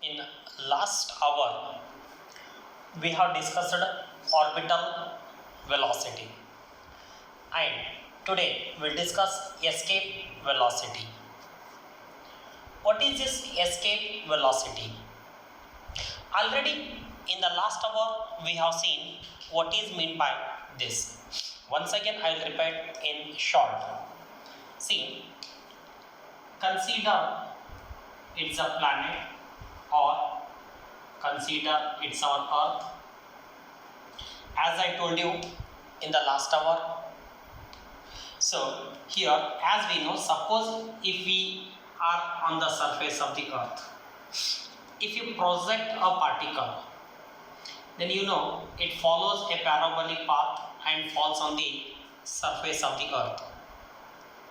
In last hour, we have discussed orbital velocity, and today we'll discuss escape velocity. What is this escape velocity? Already in the last hour, we have seen what is meant by this. Once again, I will repeat in short. See, consider it's a planet, or consider it's our earth. As I told you in the last hour, so here, as we know, suppose if we are on the surface of the earth, if you project a particle, then you know it follows a parabolic path and falls on the surface of the earth.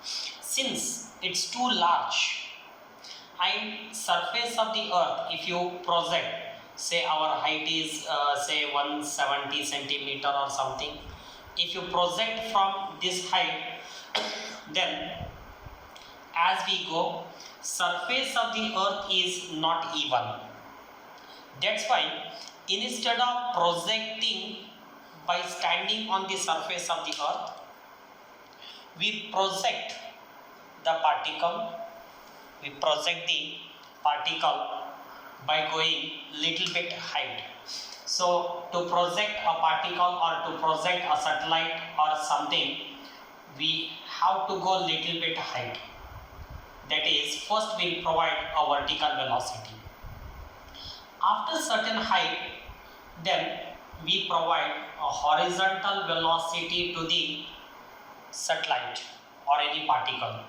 Since it's too large, and surface of the earth, if you project, say our height is say 170 centimeter or something, if you project from this height, then as we go, surface of the earth is not even. That's why instead of projecting by standing on the surface of the earth, we project the particle by going little bit height. So to project a particle or to project a satellite or something, we have to go little bit height. That is, first we provide a vertical velocity. After certain height, then we provide a horizontal velocity to the satellite or any particle.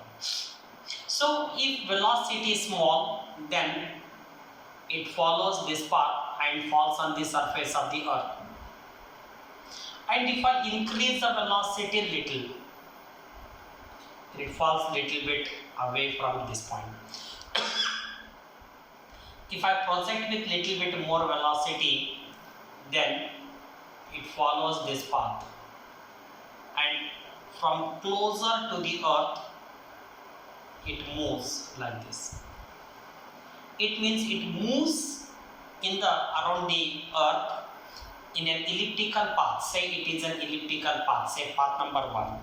So if velocity is small, then it follows this path and falls on the surface of the earth. And if I increase the velocity little, it falls little bit away from this point. If I project with little bit more velocity, then it follows this path, and from closer to the earth, it moves like this. It means it moves in the around the earth in an elliptical path. Say it is an elliptical path, say path number 1.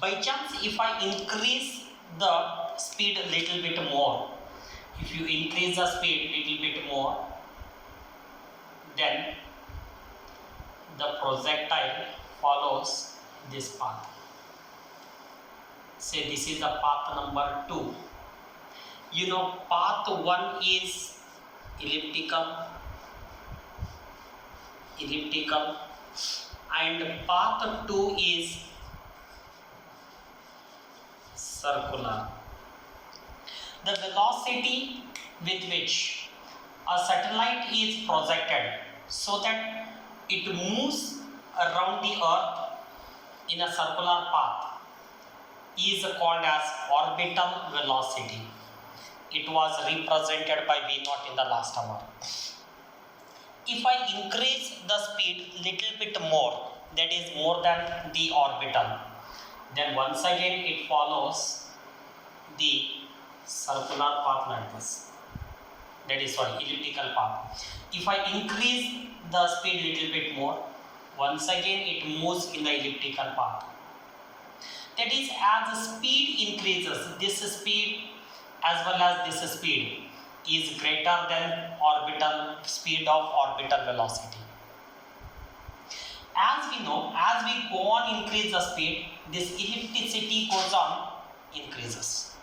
By chance, if I increase the speed a little bit more, if you increase the speed a little bit more, then the projectile follows this path. Say this is the path number 2. You know, path 1 is elliptical, and path 2 is circular. The velocity with which a satellite is projected so that it moves around the earth in a circular path is called as orbital velocity. It was represented by V0 in the last hour. If I increase the speed little bit more, that is more than the orbital, then once again it follows the circular path like this. That is elliptical path. If I increase the speed little bit more, once again it moves in the elliptical path. That is, as the speed increases, this speed as well as this speed is greater than orbital speed of orbital velocity. As we know, as we go on increase the speed, this ellipticity goes on increases.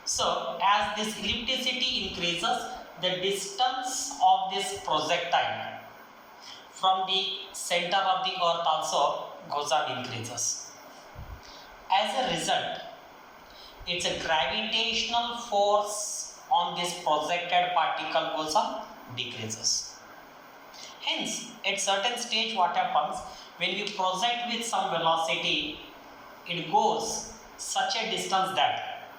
So as this ellipticity increases, the distance of this projectile from the center of the earth also goes on increases. As a result, its a gravitational force on this projected particle goes on decreases. Hence, at certain stage what happens, when we project with some velocity, it goes such a distance that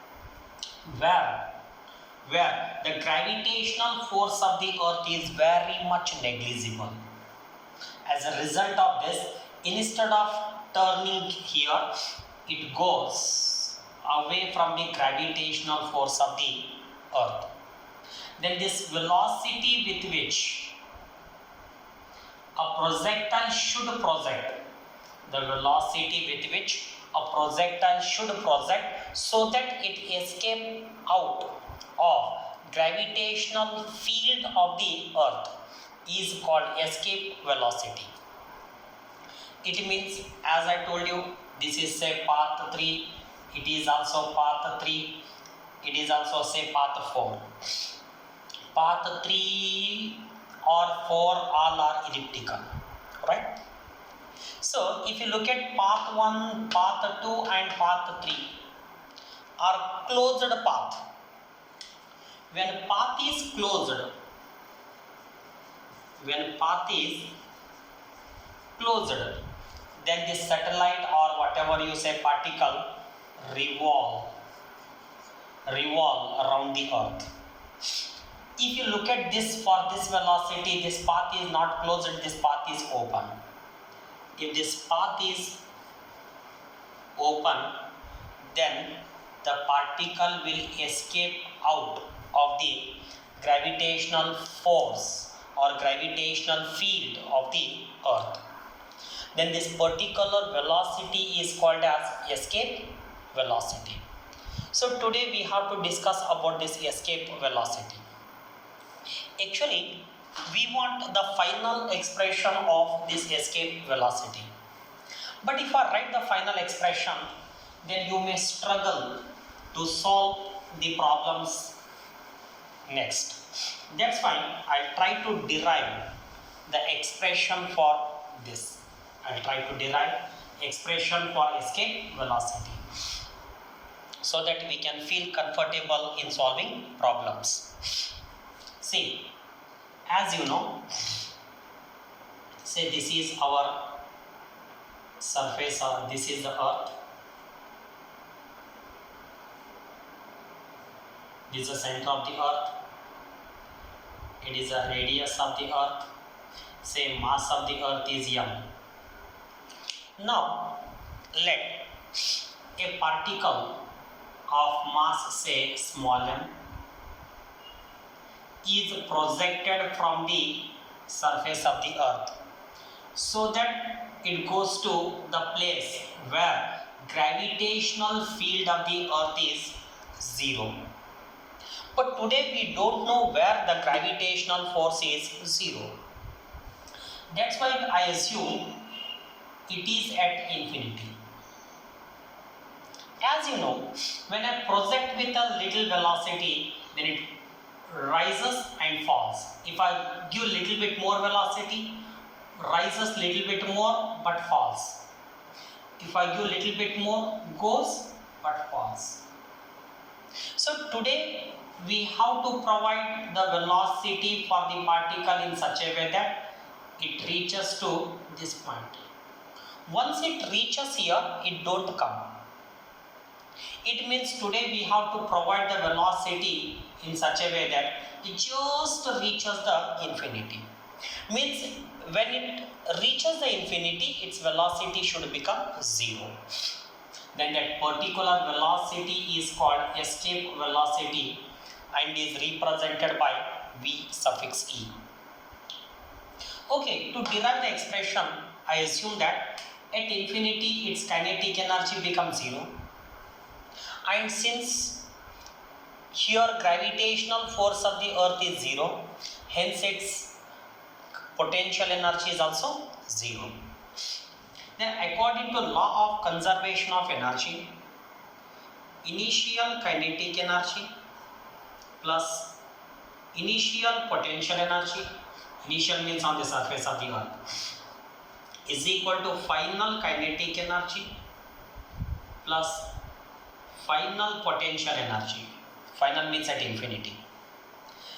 where the gravitational force of the earth is very much negligible. As a result of this, instead of turning here, it goes away from the gravitational force of the earth. then this velocity with which a projectile should project, the velocity with which a projectile should project so that it escape out of gravitational field of the earth is called escape velocity. It means, as I told you, this is say path 3, it is also path 3, it is also say path 4. Path 3 or 4 all are elliptical, right? So if you look at path 1, path 2 and path 3 are closed path. When path is closed, then this satellite or whatever you say particle revolve around the earth. If you look at this, for this velocity, this path is not closed, this path is open. If this path is open, then the particle will escape out of the gravitational force or gravitational field of the earth. Then this particular velocity is called as escape velocity. So today we have to discuss about this escape velocity. Actually, we want the final expression of this escape velocity. But if I write the final expression, then you may struggle to solve the problems next. That's why I try to derive the expression for this. I try to derive expression for escape velocity so that we can feel comfortable in solving problems. See, as you know, say this is our surface or this is the earth. This is the center of the earth. It is the radius of the earth. Say mass of the earth is m. Now let a particle of mass say small m is projected from the surface of the earth so that it goes to the place where gravitational field of the earth is 0. But today we don't know where the gravitational force is 0. That's why I assume it is at infinity. As you know, when I project with a little velocity, then it rises and falls. If I give little bit more velocity, rises little bit more but falls. If I give little bit more, goes but falls. So today we have to provide the velocity for the particle in such a way that it reaches to this point. Once it reaches here, it don't come. It means today we have to provide the velocity in such a way that it just reaches the infinity. Means when it reaches the infinity, its velocity should become 0. Then that particular velocity is called escape velocity and is represented by v suffix e. Okay, to derive the expression, I assume that at infinity its kinetic energy becomes 0. And since here gravitational force of the earth is 0, hence its potential energy is also 0. Then according to law of conservation of energy, initial kinetic energy plus initial potential energy, initial means on the surface of the earth, is equal to final kinetic energy plus final potential energy. Final means at infinity.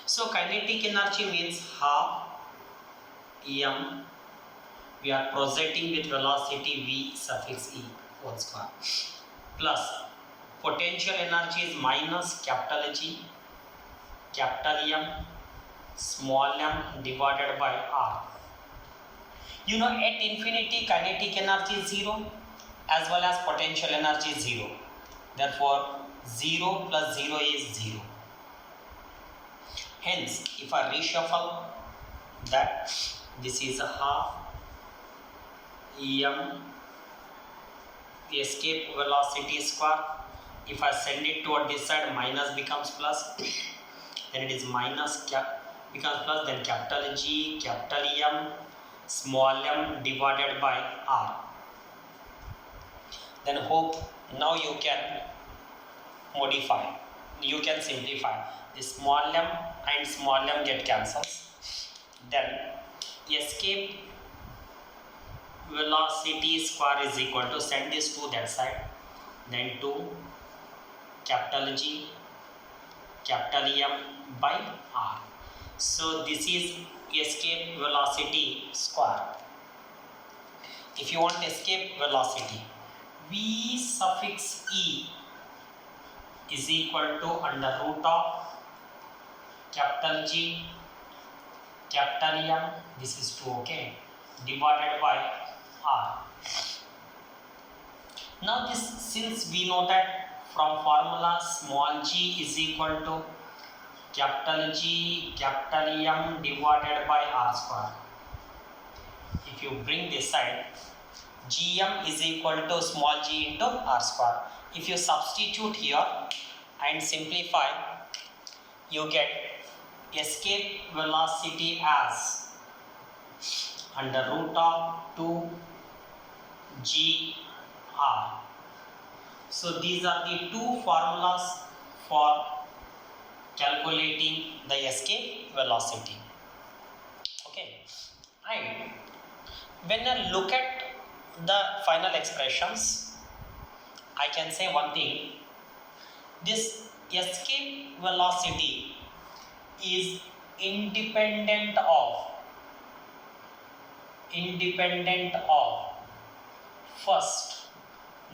So kinetic energy means half m, we are projecting with velocity v suffix e whole square, plus potential energy is minus capital G, capital M, small m divided by r. You know, at infinity kinetic energy is 0 as well as potential energy is 0. Therefore 0 plus 0 is 0. Hence, if I reshuffle that, this is a half m escape velocity square. If I send it toward this side, minus becomes plus, then it is minus becomes plus, then capital G, capital M, small m divided by R. Then hope now you can modify, you can simplify. The small m and small m get cancels. Then escape velocity square is equal to, send this to that side, then to capital G, capital M by R. So this is escape velocity square. If you want escape velocity, V suffix E is equal to under root of capital G, capital M, this is 2, okay, divided by R. Now this, since we know that from formula small g is equal to capital G, capital M divided by R square. If you bring this side, Gm is equal to small g into R square. If you substitute here and simplify, you get escape velocity as under root of 2 gr. So these are the two formulas for calculating the escape velocity. Okay, and when I look at the final expressions, I can say one thing: this escape velocity is independent of first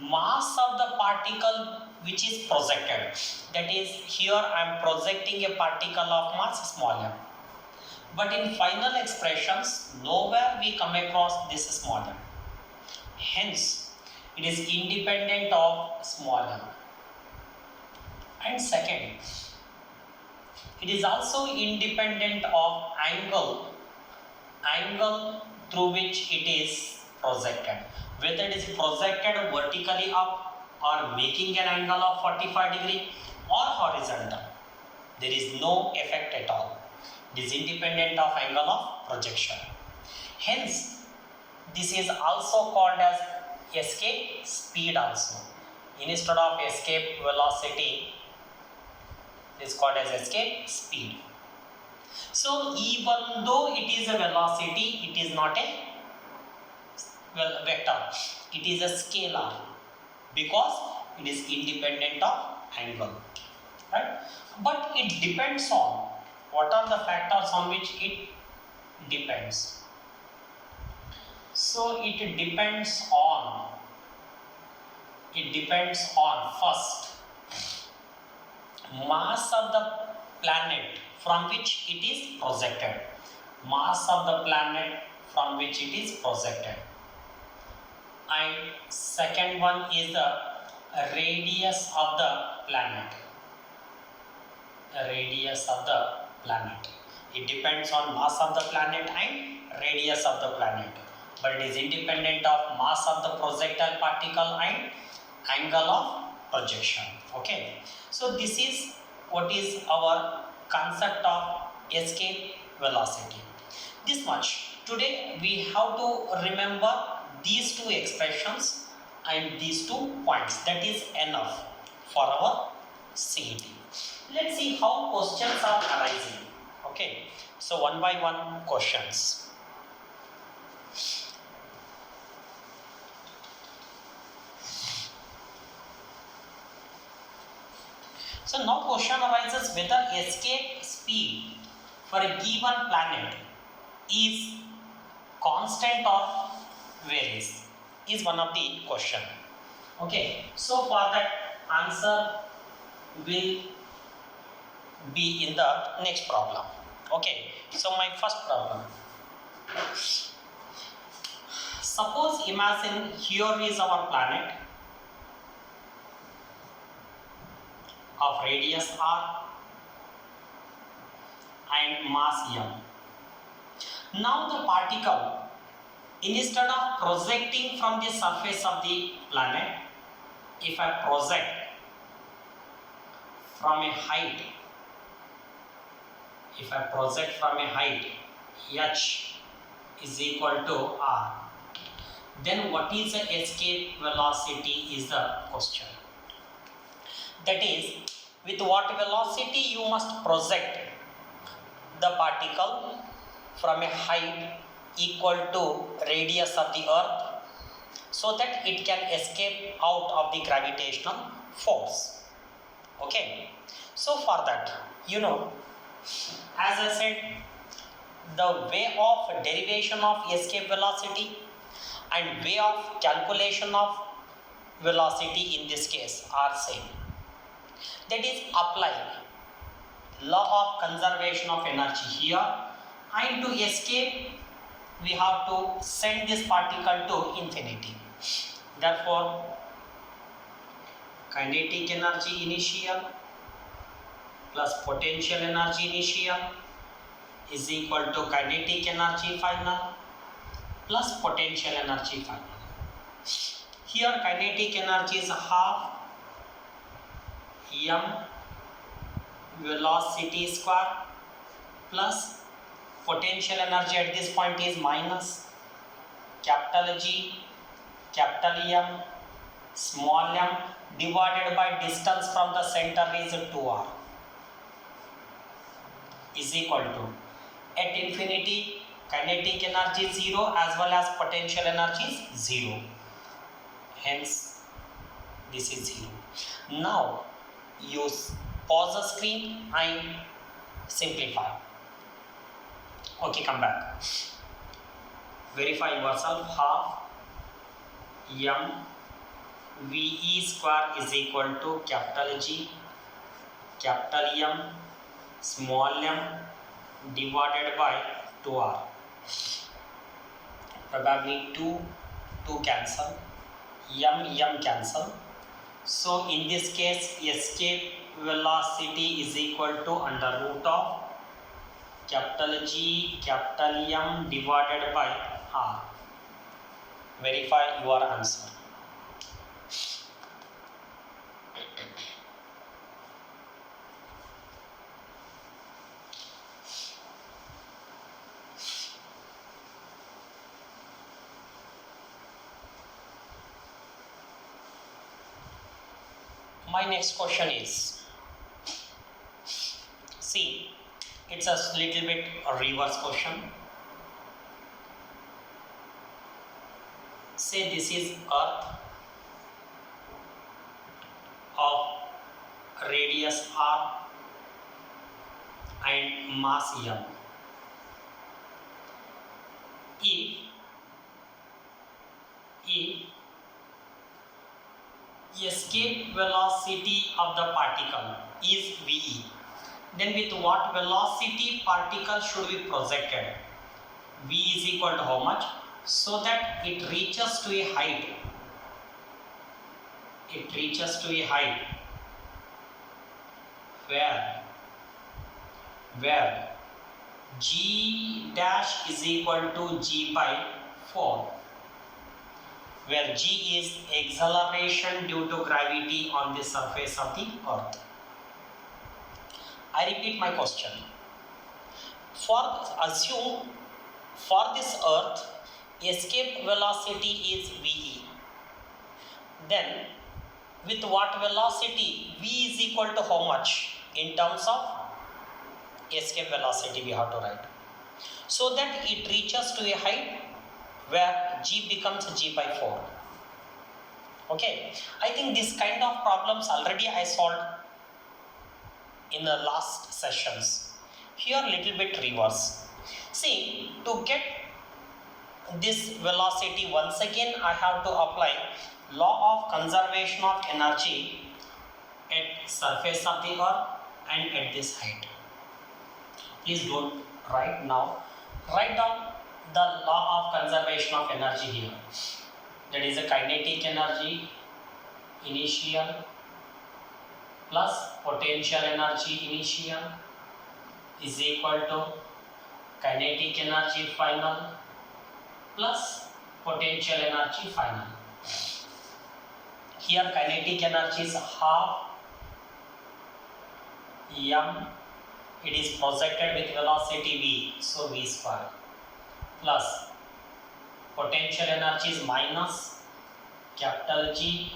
mass of the particle which is projected. That is, here I am projecting a particle of mass small m, but in final expressions nowhere we come across this small m. Hence it is independent of small m. And second, it is also independent of angle through which it is projected, whether it is projected vertically up or making an angle of 45 degree or horizontal. There is no effect at all. It is independent of angle of projection. Hence, this is also called as escape speed also. Instead of escape velocity, it is called as escape speed. So even though it is a velocity, it is not a vector, it is a scalar, because it is independent of angle, right? But it depends on what are the factors on which it depends. So it depends on first mass of the planet from which it is projected. Mass of the planet from which it is projected. And second one is the radius of the planet. Radius of the planet. It depends on mass of the planet and radius of the planet. But it is independent of mass of the projectile particle and angle of projection. Okay. So this is what is our concept of escape velocity. This much. Today we have to remember these two expressions and these 2 points. That is enough for our CET. Let's see how questions are arising. Okay. So one by one questions. So now question arises whether escape speed for a given planet is constant or varies, is one of the question. Okay, so for that answer will be in the next problem. Okay, so my first problem. Suppose, imagine here is our planet of radius r, and mass m. Now the particle, instead of projecting from the surface of the planet, if I project from a height, h is equal to r, then what is the escape velocity is the question. That is, with what velocity you must project the particle from a height equal to radius of the earth so that it can escape out of the gravitational force. Okay, so for that, as I said, the way of derivation of escape velocity and way of calculation of velocity in this case are same. That is, apply law of conservation of energy here, and to escape we have to send this particle to infinity. Therefore, kinetic energy initial plus potential energy initial is equal to kinetic energy final plus potential energy final. Here kinetic energy is half m velocity square plus potential energy at this point is minus capital G, capital M, small m divided by distance from the center is 2r is equal to, at infinity kinetic energy is 0 as well as potential energy is 0. Hence this is 0. Now use pause the screen and simplify. Okay, come back. Verify yourself. Half m ve square is equal to capital G, capital M, small m divided by 2r. Probably 2 cancel, m cancel. So in this case, escape velocity is equal to under root of capital G, capital M divided by r. Verify your answer. My next question is, see, it's a little bit a reverse question. Say this is Earth of radius r and mass m. If escape velocity of the particle is ve, then with what velocity particle should be projected? V is equal to how much? So that it reaches to a height. It reaches to a height where g dash is equal to g by 4, where g is acceleration due to gravity on the surface of the earth. I repeat my question. Assume for this earth escape velocity is ve. Then with what velocity v is equal to how much in terms of escape velocity we have to write, so that it reaches to a height where g becomes g by 4. Okay, I think this kind of problems already I solved in the last sessions. Here little bit reverse. See, to get this velocity once again I have to apply law of conservation of energy at surface of the earth and at this height. Please don't write now. Write down the law of conservation of energy here. That is a kinetic energy initial plus potential energy initial is equal to kinetic energy final plus potential energy final. Here kinetic energy is half m, it is projected with velocity v, so v square, plus potential energy is minus capital G,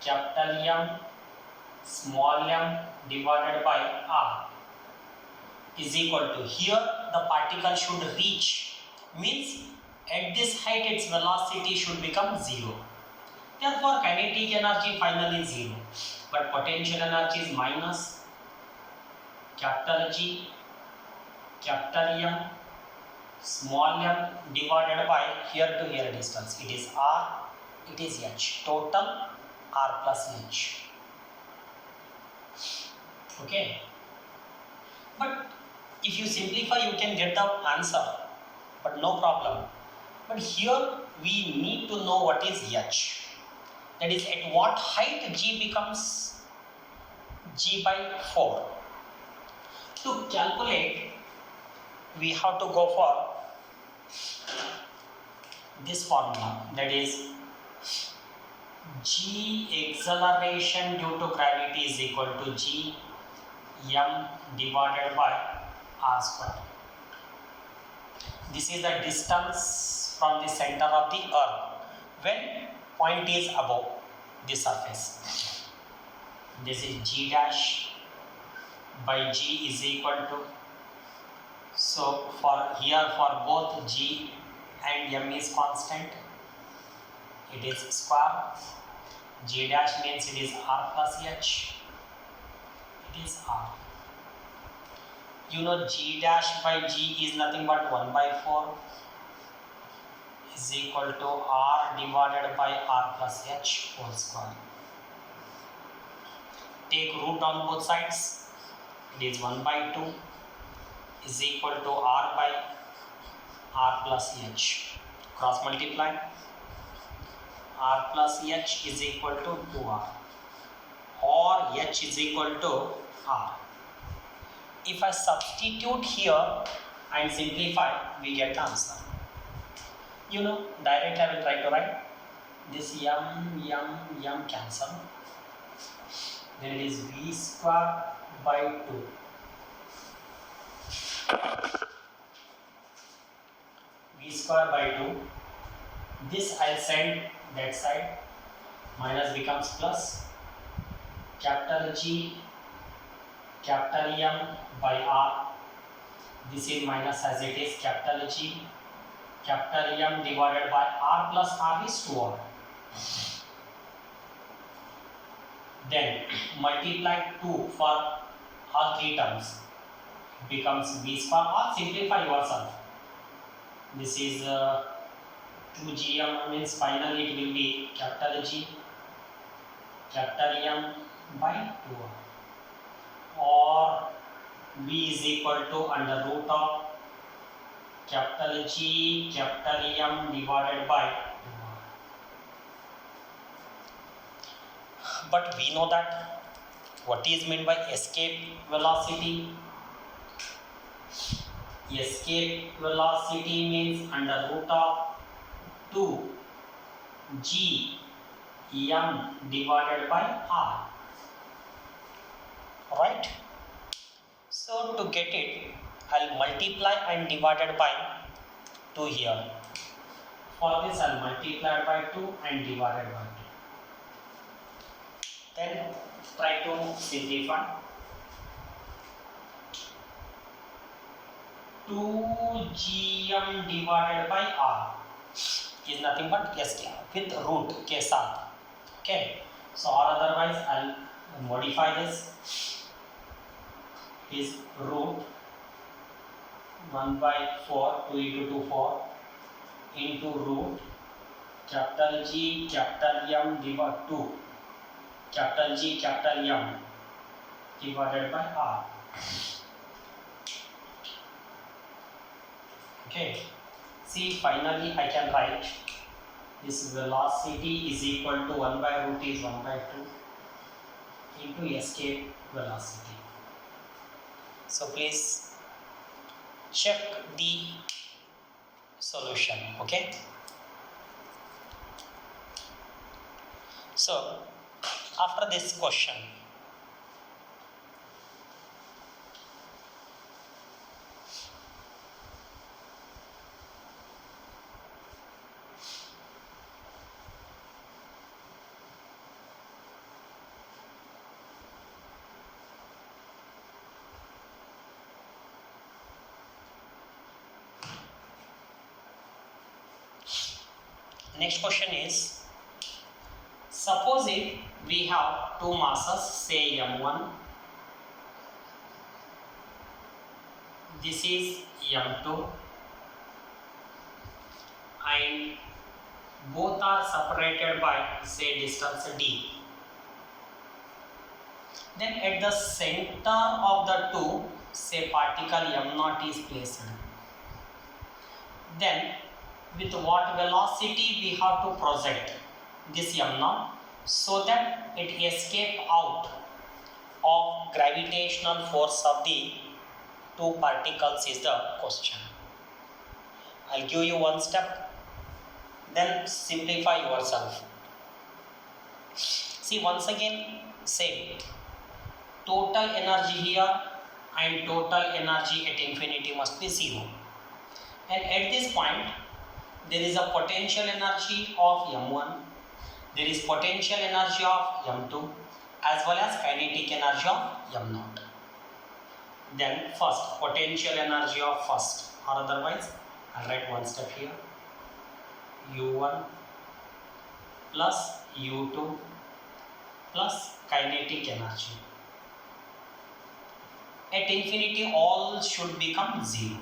capital M, small m divided by r is equal to, here the particle should reach, means at this height its velocity should become 0. Therefore kinetic energy finally 0, but potential energy is minus capital G, capital M, small m divided by here to here distance. It is r, it is h. Total r plus h. Okay. But if you simplify, you can get the answer. But no problem. But here we need to know what is h. That is, at what height g becomes g by 4. To calculate, we have to go for this formula, that is g acceleration due to gravity is equal to g m divided by r square. This is the distance from the center of the earth when point is above the surface. This is g dash by g is equal to, so for here for both g and m is constant, it is square. G dash means it is r plus h, it is r. You know g dash by g is nothing but 1 by 4 is equal to r divided by r plus h whole square. Take root on both sides, it is 1 by 2 is equal to r by r plus h. Cross multiply, r plus h is equal to 2r, or h is equal to r. If I substitute here and simplify, we get the answer. You know, directly I will try to write this m cancel. Then it is v square by 2. V square by 2. This I'll send that side. Minus becomes plus. Capital G, capital M by R. This is minus as it is. Capital G, capital M divided by R plus R is 2R. Then multiply 2 for all three terms. It becomes V square, or simplify yourself. This is 2gm, means finally it will be capital G, capital M by 2R, or V is equal to under root of capital G, capital M divided by 2R. But we know that what is meant by escape velocity. Escape velocity means under root of 2g m divided by r. Right? So to get it, I'll multiply and divided by 2 here. For this I'll multiply by 2 and divided by 2. Then try to simplify. 2gm divided by r is nothing but s with root के साथ. Okay, so or otherwise I'll modify this. Is root 1 by 4, 2 into 2 4 into root capital G capital M divided 2 capital G capital M divided by r. Okay, see, finally I can write this velocity is equal to 1 by root is 1 by 2 into escape velocity. So please check the solution. Okay. So after this question, next question is, suppose if we have two masses, say m1, this is m2, and both are separated by, say, distance d. Then at the center of the two, say, particle m0 is placed. Then with what velocity we have to project this m0 so that it escape out of gravitational force of the two particles is the question. I'll give you one step, then simplify yourself. See, once again, same. Total energy here and total energy at infinity must be 0. And at this point, there is a potential energy of m1, there is potential energy of m2, as well as kinetic energy of m0. Then first, potential energy of first, or otherwise, I'll write one step here, u1 plus u2 plus kinetic energy. At infinity, all should become 0.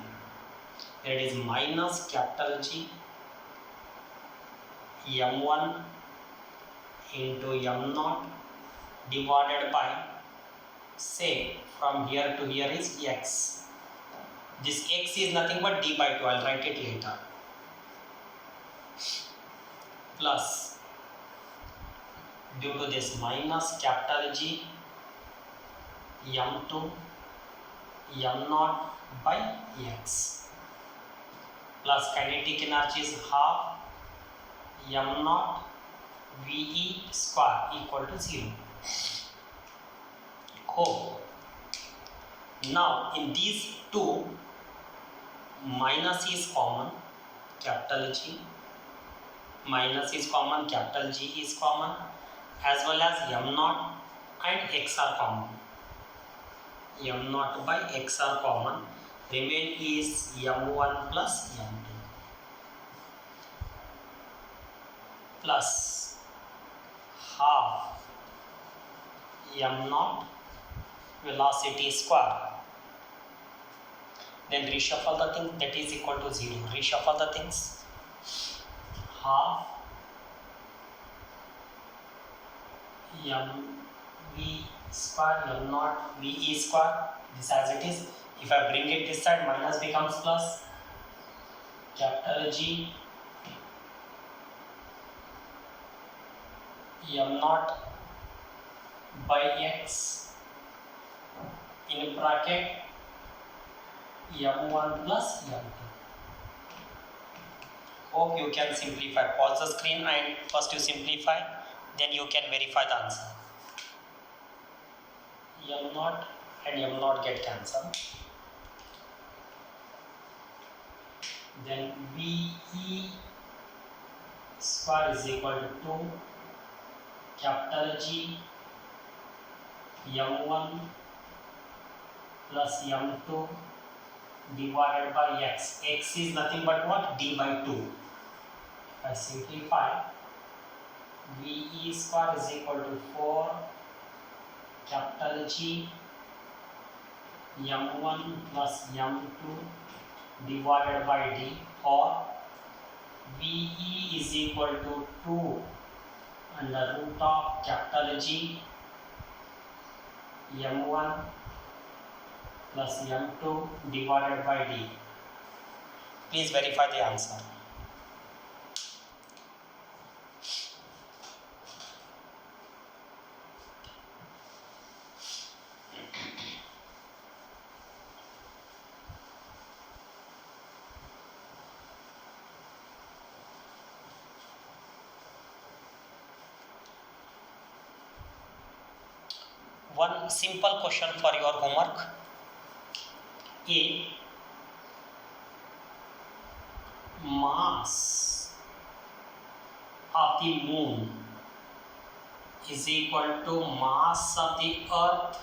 That is minus capital G m1 into m0 divided by, say, from here to here is x. This x is nothing but d by 2. I'll write it later. Plus, due to this minus capital G m2 m0 by x plus kinetic energy is half m0 VE square equal to 0. Oh, now in these two, minus is common, capital G, minus is common, capital G is common, as well as m0 and x are common. m0 by x are common, remain is m1 plus m2 plus half m0 velocity square. Then reshuffle the thing, that is equal to 0. Reshuffle the things, half mv square m0 ve square, this as it is. If I bring it this side, minus becomes plus, capital G m0 by x in bracket m1 plus m2. Hope you can simplify. Pause the screen and first you simplify, then you can verify the answer. m0 and m0 get cancelled. Then VE square is equal to 2 capital G m1 plus m2 divided by x. X is nothing but what? D by 2. If I simplify, VE square is equal to 4 capital G m1 plus m2 divided by d, or VE is equal to 2 under root of capital G m1 plus m2 divided by d. Please verify the answer. one simple question for your homework. A mass of the moon is equal to mass of the earth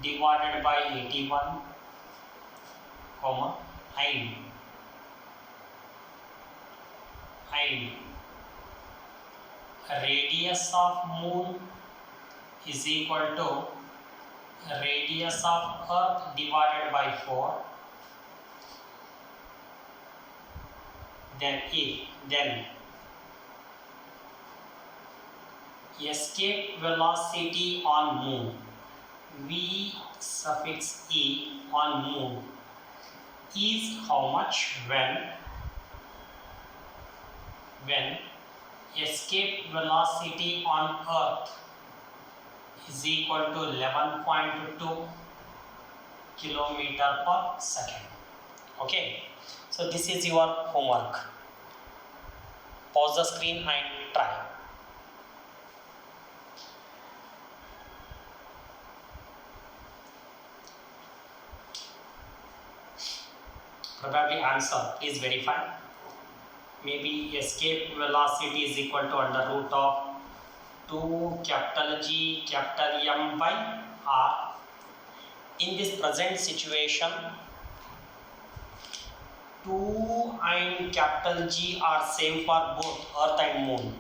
divided by 81, comma, and radius of moon is equal to radius of earth divided by 4. Then escape velocity on moon, V suffix E on moon, is how much when escape velocity on earth is equal to 11.2 kilometer per second. Okay, so this is your homework. Pause the screen and try. Probably answer, please verify. Maybe escape velocity is equal to under root of 2 capital G capital M by R. In this present situation, 2 and capital G are same for both earth and moon.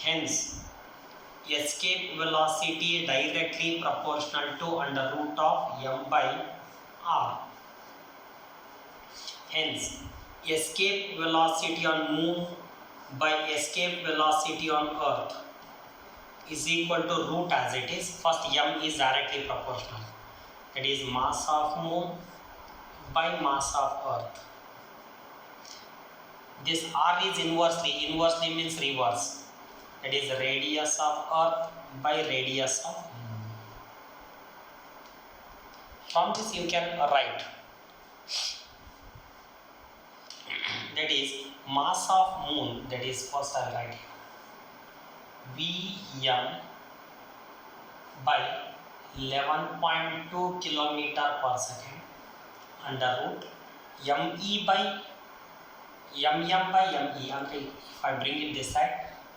Hence, escape velocity directly proportional to under root of M by R. Hence, escape velocity on moon by escape velocity on earth is equal to root as it is. First, M is directly proportional. That is mass of moon by mass of earth. This R is inversely means reverse. That is radius of earth by radius of moon. From this you can write. That is mass of moon, that is first I will write Vm by 11.2 kilometer per second under root Me by Mm by Me. Okay, if I bring it this side,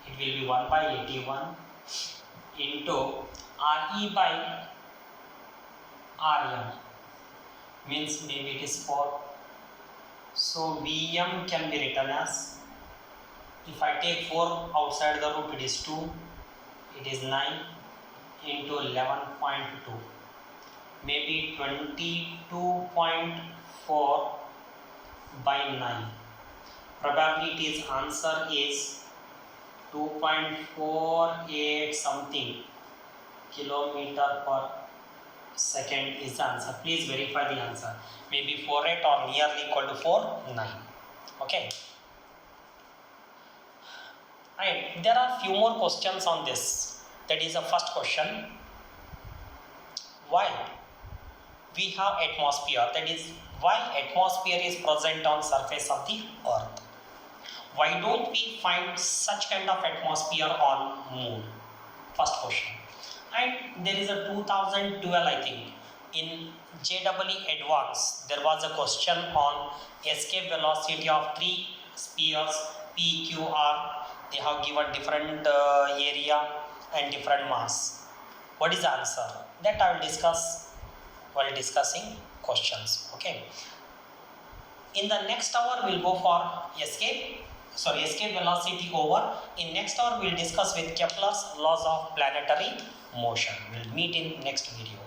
it will be 1 by 81 into Re by Rm, means maybe it is 4. So Vm can be written as, if I take 4 outside the root, it is 2, it is 9 into 11.2, maybe 22.4 by 9. Probably its answer is 2.48 something kilometer per second is the answer. Please verify the answer. Maybe 48 or nearly equal to 9. Okay. Right. There are few more questions on this. That is the first question. Why we have atmosphere? That is, why atmosphere is present on surface of the earth? Why don't we find such kind of atmosphere on moon? First question. And there is a 2012, I think, in JEE Advanced, there was a question on escape velocity of 3 spheres P, Q, R. They have given different area and different mass. What is the answer? That I will discuss while discussing questions. Okay. In the next hour, we will go for escape velocity over. In next hour, we will discuss with Kepler's laws of planetary motion. We will meet in next video.